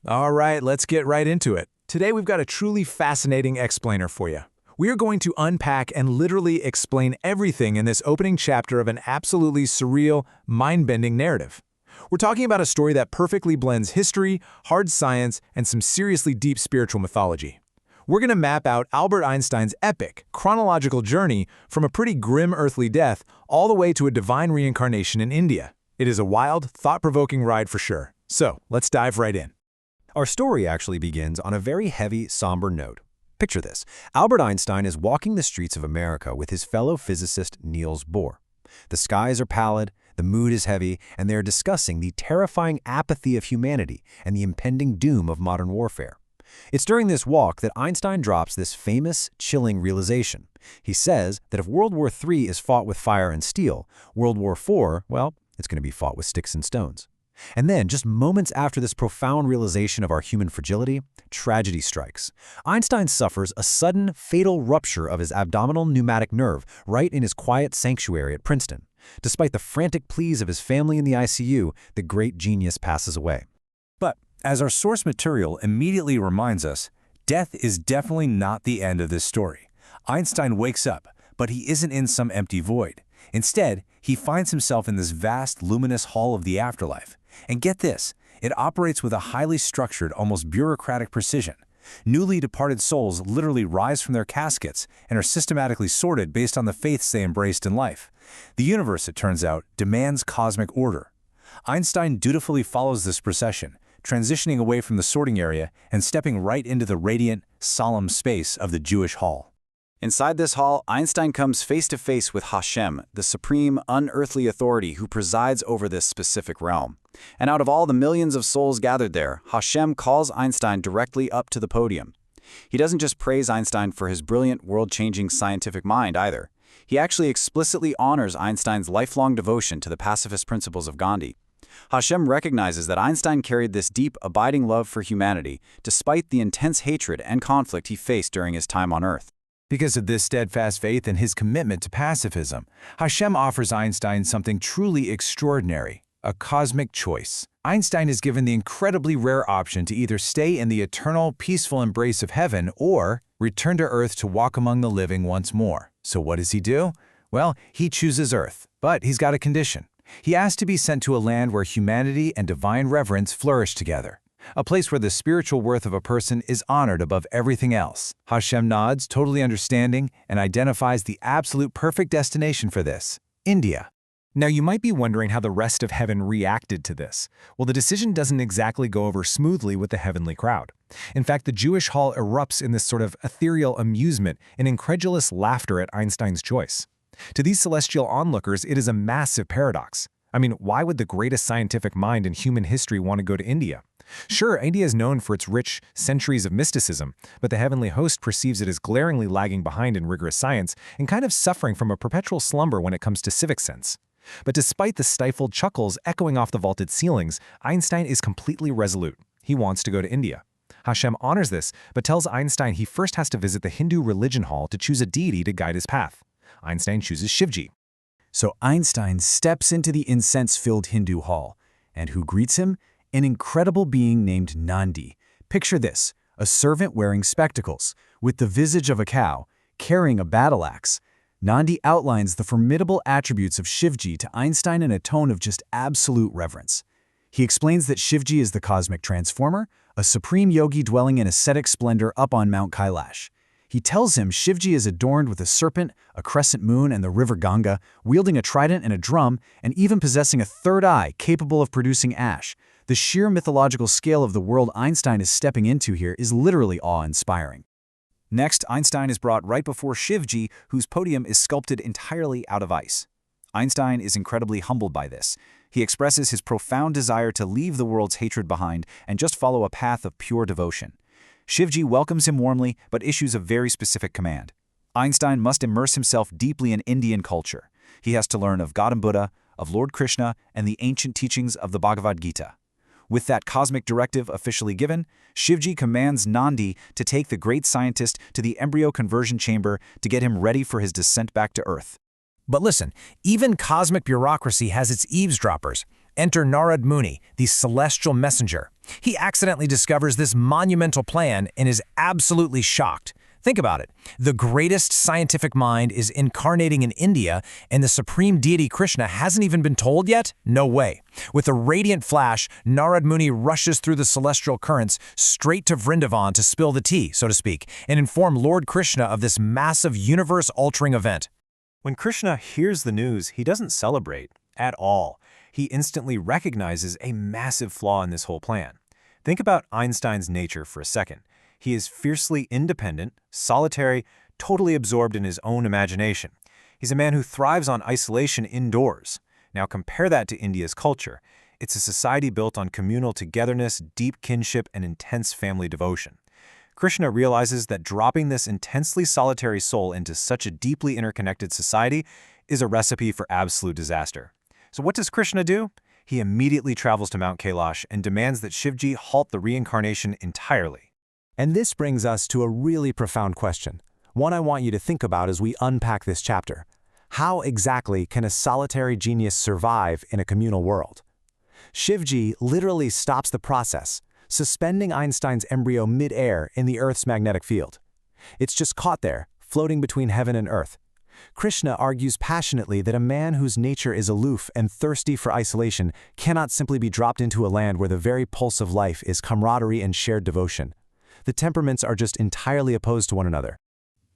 All right, let's get right into it. Today we've got a truly fascinating explainer for you. We are going to unpack and literally explain everything in this opening chapter of an absolutely surreal, mind-bending narrative. We're talking about a story that perfectly blends history, hard science, and some seriously deep spiritual mythology. We're going to map out Albert Einstein's epic, chronological journey from a pretty grim earthly death all the way to a divine reincarnation in India. It is a wild, thought-provoking ride for sure. So, let's dive right in. Our story actually begins on a very heavy, somber note. Picture this. Albert Einstein is walking the streets of America with his fellow physicist Niels Bohr. The skies are pallid, the mood is heavy, and they are discussing the terrifying apathy of humanity and the impending doom of modern warfare. It's during this walk that Einstein drops this famous, chilling realization. He says that if World War III is fought with fire and steel, World War IV, well, it's going to be fought with sticks and stones. And then, just moments after this profound realization of our human fragility, tragedy strikes. Einstein suffers a sudden, fatal rupture of his abdominal pneumatic nerve right in his quiet sanctuary at Princeton. Despite the frantic pleas of his family in the ICU, the great genius passes away. But, as our source material immediately reminds us, death is definitely not the end of this story. Einstein wakes up, but he isn't in some empty void. Instead, he finds himself in this vast, luminous hall of the afterlife. And get this, it operates with a highly structured, almost bureaucratic precision. Newly departed souls literally rise from their caskets and are systematically sorted based on the faiths they embraced in life. The universe, it turns out, demands cosmic order. Einstein dutifully follows this procession, transitioning away from the sorting area and stepping right into the radiant, solemn space of the Jewish hall. Inside this hall, Einstein comes face to face with Hashem, the supreme, unearthly authority who presides over this specific realm. And out of all the millions of souls gathered there, Hashem calls Einstein directly up to the podium. He doesn't just praise Einstein for his brilliant, world-changing scientific mind either. He actually explicitly honors Einstein's lifelong devotion to the pacifist principles of Gandhi. Hashem recognizes that Einstein carried this deep, abiding love for humanity, despite the intense hatred and conflict he faced during his time on Earth. Because of this steadfast faith and his commitment to pacifism, Hashem offers Einstein something truly extraordinary, a cosmic choice. Einstein is given the incredibly rare option to either stay in the eternal, peaceful embrace of heaven or return to Earth to walk among the living once more. So what does he do? Well, he chooses Earth, but he's got a condition. He asks to be sent to a land where humanity and divine reverence flourish together. A place where the spiritual worth of a person is honored above everything else. Hashem nods, totally understanding, and identifies the absolute perfect destination for this: India. Now you might be wondering how the rest of heaven reacted to this. Well, the decision doesn't exactly go over smoothly with the heavenly crowd. In fact, the Jewish hall erupts in this sort of ethereal amusement and incredulous laughter at Einstein's choice. To these celestial onlookers, it is a massive paradox. I mean, why would the greatest scientific mind in human history want to go to India? Sure, India is known for its rich centuries of mysticism, but the heavenly host perceives it as glaringly lagging behind in rigorous science and kind of suffering from a perpetual slumber when it comes to civic sense. But despite the stifled chuckles echoing off the vaulted ceilings, Einstein is completely resolute. He wants to go to India. Hashem honors this, but tells Einstein he first has to visit the Hindu religion hall to choose a deity to guide his path. Einstein chooses Shivji. So Einstein steps into the incense-filled Hindu hall, and who greets him? An incredible being named Nandi. Picture this, a servant wearing spectacles, with the visage of a cow, carrying a battle axe. Nandi outlines the formidable attributes of Shivji to Einstein in a tone of just absolute reverence. He explains that Shivji is the cosmic transformer, a supreme yogi dwelling in ascetic splendor up on Mount Kailash. He tells him Shivji is adorned with a serpent, a crescent moon, and the river Ganga, wielding a trident and a drum, and even possessing a third eye capable of producing ash. The sheer mythological scale of the world Einstein is stepping into here is literally awe-inspiring. Next, Einstein is brought right before Shivji, whose podium is sculpted entirely out of ice. Einstein is incredibly humbled by this. He expresses his profound desire to leave the world's hatred behind and just follow a path of pure devotion. Shivji welcomes him warmly, but issues a very specific command. Einstein must immerse himself deeply in Indian culture. He has to learn of God and Buddha, of Lord Krishna, and the ancient teachings of the Bhagavad Gita. With that cosmic directive officially given, Shivji commands Nandi to take the great scientist to the embryo conversion chamber to get him ready for his descent back to Earth. But listen, even cosmic bureaucracy has its eavesdroppers, Enter Narad Muni, the celestial messenger. He accidentally discovers this monumental plan and is absolutely shocked. Think about it. The greatest scientific mind is incarnating in India, and the supreme deity Krishna hasn't even been told yet? No way. With a radiant flash, Narad Muni rushes through the celestial currents straight to Vrindavan to spill the tea, so to speak, and inform Lord Krishna of this massive universe-altering event. When Krishna hears the news, he doesn't celebrate at all. He instantly recognizes a massive flaw in this whole plan. Think about Einstein's nature for a second. He is fiercely independent, solitary, totally absorbed in his own imagination. He's a man who thrives on isolation indoors. Now compare that to India's culture. It's a society built on communal togetherness, deep kinship, and intense family devotion. Krishna realizes that dropping this intensely solitary soul into such a deeply interconnected society is a recipe for absolute disaster. So what does Krishna do? He immediately travels to Mount Kailash and demands that Shivji halt the reincarnation entirely. And this brings us to a really profound question, one I want you to think about as we unpack this chapter. How exactly can a solitary genius survive in a communal world? Shivji literally stops the process, suspending Einstein's embryo mid-air in the Earth's magnetic field. It's just caught there, floating between heaven and earth. Krishna argues passionately that a man whose nature is aloof and thirsty for isolation cannot simply be dropped into a land where the very pulse of life is camaraderie and shared devotion. The temperaments are just entirely opposed to one another.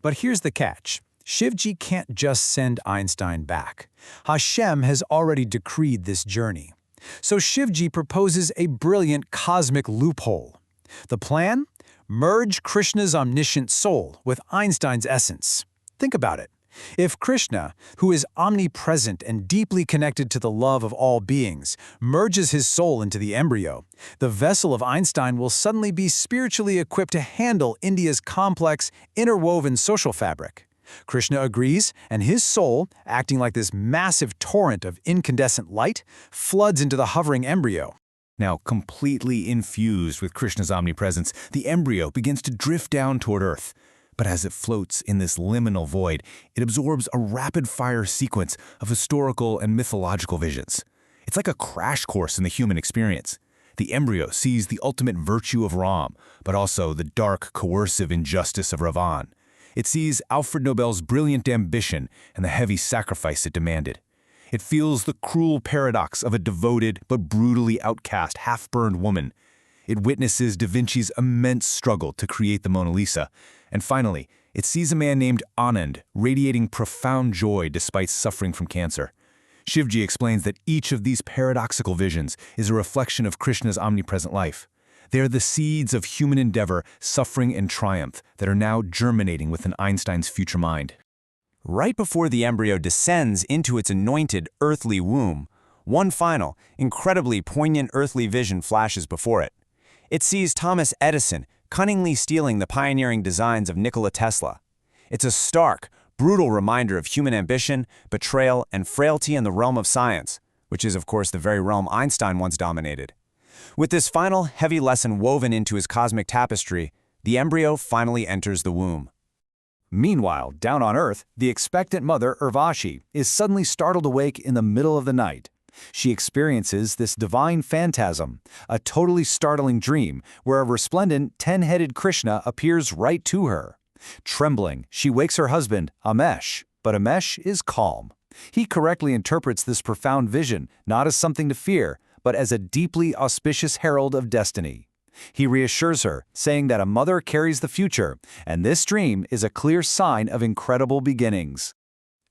But here's the catch. Shivji can't just send Einstein back. Hashem has already decreed this journey. So Shivji proposes a brilliant cosmic loophole. The plan? Merge Krishna's omniscient soul with Einstein's essence. Think about it. If Krishna, who is omnipresent and deeply connected to the love of all beings, merges his soul into the embryo, the vessel of Einstein will suddenly be spiritually equipped to handle India's complex, interwoven social fabric. Krishna agrees, and his soul, acting like this massive torrent of incandescent light, floods into the hovering embryo. Now, completely infused with Krishna's omnipresence, the embryo begins to drift down toward Earth. But as it floats in this liminal void, it absorbs a rapid-fire sequence of historical and mythological visions. It's like a crash course in the human experience. The embryo sees the ultimate virtue of Ram, but also the dark, coercive injustice of Ravan. It sees Alfred Nobel's brilliant ambition and the heavy sacrifice it demanded. It feels the cruel paradox of a devoted but brutally outcast, half-burned woman. It witnesses Da Vinci's immense struggle to create the Mona Lisa. And finally, it sees a man named Anand radiating profound joy despite suffering from cancer. Shivji explains that each of these paradoxical visions is a reflection of Krishna's omnipresent life. They are the seeds of human endeavor, suffering, and triumph that are now germinating within Einstein's future mind. Right before the embryo descends into its anointed earthly womb, one final, incredibly poignant earthly vision flashes before it. It sees Thomas Edison cunningly stealing the pioneering designs of Nikola Tesla. It's a stark, brutal reminder of human ambition, betrayal, and frailty in the realm of science, which is, of course, the very realm Einstein once dominated. With this final, heavy lesson woven into his cosmic tapestry, the embryo finally enters the womb. Meanwhile, down on Earth, the expectant mother, Urvashi, is suddenly startled awake in the middle of the night. She experiences this divine phantasm, a totally startling dream where a resplendent, 10-headed Krishna appears right to her. Trembling, she wakes her husband, Amesh, but Amesh is calm. He correctly interprets this profound vision not as something to fear, but as a deeply auspicious herald of destiny. He reassures her, saying that a mother carries the future, and this dream is a clear sign of incredible beginnings.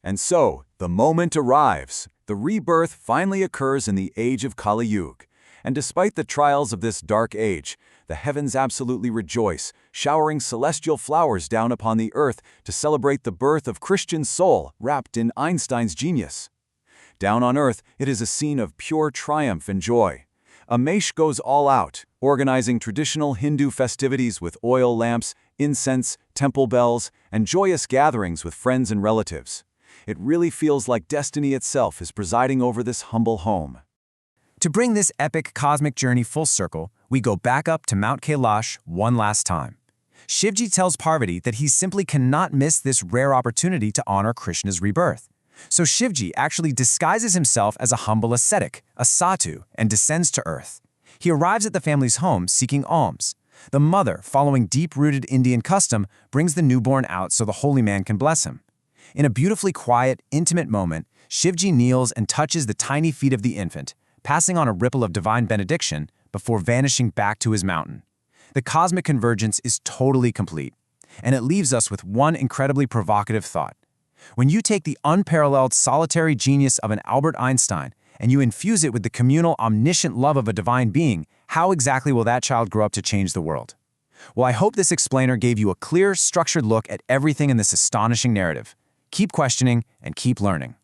And so, the moment arrives. The rebirth finally occurs in the age of Kali Yuga. And despite the trials of this dark age, the heavens absolutely rejoice, showering celestial flowers down upon the earth to celebrate the birth of Christian soul wrapped in Einstein's genius. Down on earth, it is a scene of pure triumph and joy. Amesh goes all out, organizing traditional Hindu festivities with oil lamps, incense, temple bells, and joyous gatherings with friends and relatives. It really feels like destiny itself is presiding over this humble home. To bring this epic cosmic journey full circle, we go back up to Mount Kailash one last time. Shivji tells Parvati that he simply cannot miss this rare opportunity to honor Krishna's rebirth. So Shivji actually disguises himself as a humble ascetic, a sadhu, and descends to earth. He arrives at the family's home seeking alms. The mother, following deep-rooted Indian custom, brings the newborn out so the holy man can bless him. In a beautifully quiet, intimate moment, Shivji kneels and touches the tiny feet of the infant, passing on a ripple of divine benediction before vanishing back to his mountain. The cosmic convergence is totally complete, and it leaves us with one incredibly provocative thought. When you take the unparalleled solitary genius of an Albert Einstein and you infuse it with the communal, omniscient love of a divine being, how exactly will that child grow up to change the world? Well, I hope this explainer gave you a clear, structured look at everything in this astonishing narrative. Keep questioning and keep learning.